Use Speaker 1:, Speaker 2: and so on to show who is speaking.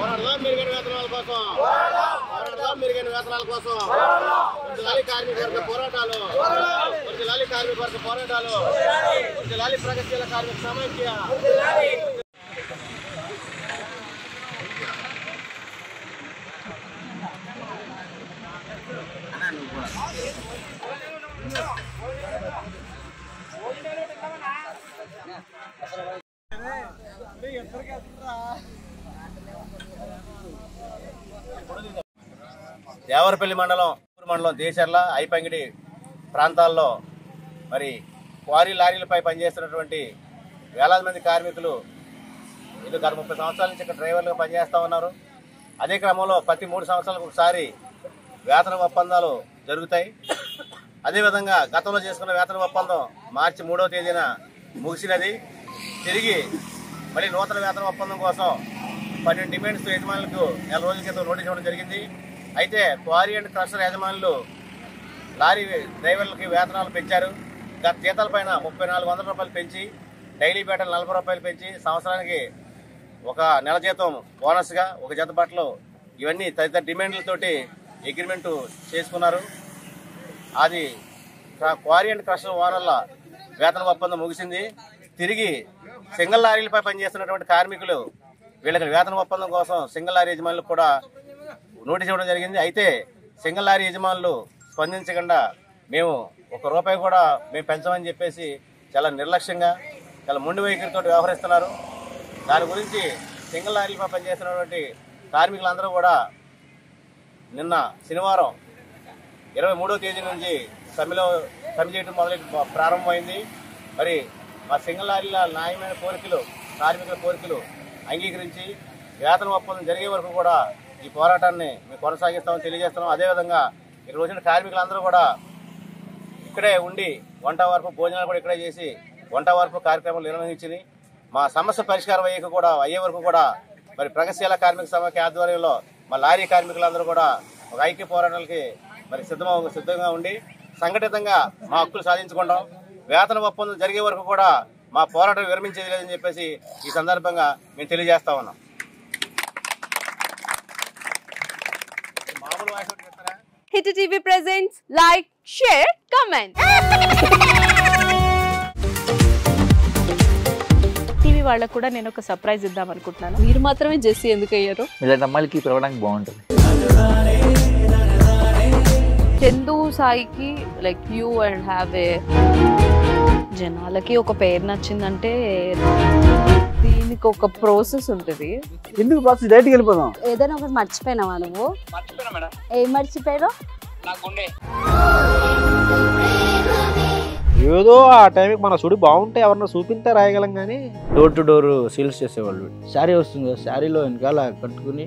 Speaker 1: పోరాడదాం మెరుగైన వేతనాల కోసం, పోరాడదాం మెరుగైన వేతనాల కోసం. వర్ధిల్లాలి కార్మిక వర్గ పోరాటాలు, వర్ధిల్లాలి కార్మిక వర్గ పోరాటాలు, వర్ధిల్లాలి ప్రగతిశీల కార్మిక సమైక్య. దేవరపల్లి మండలం దేశర్ల ఐపంగిడి ప్రాంతాల్లో మరి క్వారీ లారీలపై పనిచేస్తున్నటువంటి వేలాది మంది కార్మికులు ఇది గత 30 సంవత్సరాల నుంచి ఇక్కడ డ్రైవర్లుగా పనిచేస్తూ ఉన్నారు. అదే క్రమంలో ప్రతి 3 సంవత్సరాలకు ఒకసారి వేతన ఒప్పందాలు జరుగుతాయి. అదేవిధంగా గతంలో చేసుకున్న వేతన ఒప్పందం మార్చి 3వ తేదీన ముగిసినది. తిరిగి మళ్ళీ నూతన వేతన ఒప్పందం కోసం 12 డిమాండ్స్ యజమానులకు 4 రోజుల క్రితం నోటీస్ ఇవ్వడం జరిగింది. అయితే క్వారీ అండ్ క్రషర్ యజమానులు లారీ డ్రైవర్లకి వేతనాలు పెంచారు. గత జీతాలపైన 3400 రూపాయలు పెంచి, డైలీ బేటలు 40 రూపాయలు పెంచి, సంవత్సరానికి ఒక నెల జీతం బోనస్గా, ఒక జత బట్టలు, ఇవన్నీ తదితర డిమాండ్లతోటి అగ్రిమెంటు చేసుకున్నారు. అది క్వారీ అండ్ క్రషర్ ఓనర్ల వేతన ఒప్పందం ముగిసింది. తిరిగి సింగిల్ లారీలపై పనిచేస్తున్నటువంటి కార్మికులు వీళ్ళకి వేతన ఒప్పందం కోసం సింగిల్ లారీ యజమానులకు కూడా నోటీస్ ఇవ్వడం జరిగింది. అయితే సింగిల్ లారీ యజమానులు స్పందించకుండా మేము ₹1 కూడా మేము పెంచమని చెప్పేసి చాలా నిర్లక్ష్యంగా, చాలా మొండి వైఖరితో వ్యవహరిస్తున్నారు. దాని గురించి సింగిల్ లారీలపై పనిచేస్తున్నటువంటి కార్మికులందరూ కూడా నిన్న శనివారం 23వ తేదీ నుంచి సమ్మె చేయడం ప్రారంభమైంది. మరి మా సింగిల్ లారీల న్యాయమైన కోరికలు, కార్మికుల కోరికలు అంగీకరించి వేతన ఒప్పందం జరిగే వరకు కూడా ఈ పోరాటాన్ని మేము కొనసాగిస్తామని తెలియజేస్తున్నాం. అదేవిధంగా ఈ రోజున కార్మికులందరూ కూడా ఇక్కడే ఉండి వంట వరకు భోజనాలు కూడా ఇక్కడే చేసి వంట వరకు కార్యక్రమాలు నిర్వహించింది. మా సమస్య పరిష్కారం అయ్యే వరకు కూడా మరి ప్రగతిశీల కార్మిక సమైక్య ఆధ్వర్యంలో మా లారీ కార్మికులందరూ కూడా ఒక ఐక్య పోరాటాలకి మరి సిద్ధంగా ఉండి సంఘటితంగా మా హక్కులు సాధించుకుంటాం. వేతన ఒప్పందం జరిగే వరకు కూడా మా పోరాటం విరమించేది లేదని చెప్పేసి ఈ సందర్భంగా మేము తెలియజేస్తా ఉన్నాం.
Speaker 2: Hit TV presents like, share, comment. TV వాళ్ళకు కూడా నేను ఒక సర్ప్రైజ్ ఇద్దాం అనుకుంటున్నాను. మీరు మాత్రమే జెస్సీ ఎందుకు అయ్యారు?
Speaker 3: ఇలాంటి అమ్మాయిలకి పిలవడానికి బాగుంటుంది.
Speaker 2: చందు సాయికి like you and have a జనాలకి ఒక పేరు నచ్చిందంటే దీనికి ఒక ప్రాసెస్ ఉంటుంది.
Speaker 4: ఎందుకు ప్రాసెస్ డైరెక్ట్‌గా వెళ్ళిపోదాం.
Speaker 5: ఏదైనా ఒకటి మర్చిపోయినావా నువ్వు?
Speaker 6: మర్చిపోయినా మేడం.
Speaker 5: ఏం మర్చిపోయావు?
Speaker 6: నా గుండె.
Speaker 4: ఏదో ఆ టైంకి మన సుడి బాగుంటే ఎవరన్నా చూపిస్తే రాయగలం కానీ డోర్ టు డోర్ సేల్స్ చేసేవాళ్ళు. శారీ వస్తుంది, శారీలో వెనకాల కట్టుకుని